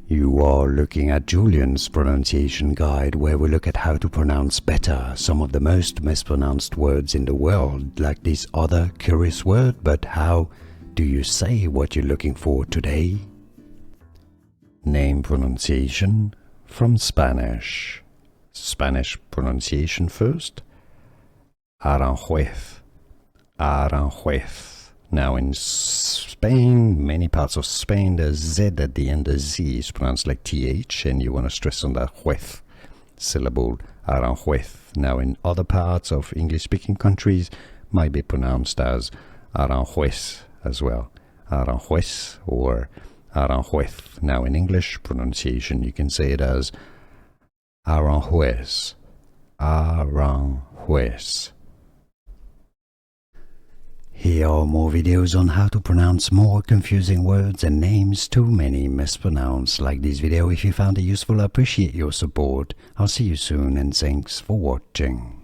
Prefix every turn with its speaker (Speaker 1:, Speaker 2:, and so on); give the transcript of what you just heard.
Speaker 1: You are looking at Julian's pronunciation guide, where we look at how to pronounce better some of the most mispronounced words in the world, like this other curious word. But how do you say what you're looking for today? Name pronunciation from Spanish. Spanish pronunciation first. Aranjuez. Aranjuez. Now in Spain, many parts of Spain, the Z at the end, the Z is pronounced like TH, and you want to stress on that juez syllable, Aranjuez. Now in other parts of English-speaking countries, might be pronounced as Aranjuez as well. Aranjuez or Aranjuez. Now in English pronunciation, you can say it as Aranjuez. Aranjuez. Here are more videos on how to pronounce more confusing words and names too many mispronounced. Like this video if you found it useful. I appreciate your support. I'll see you soon and thanks for watching.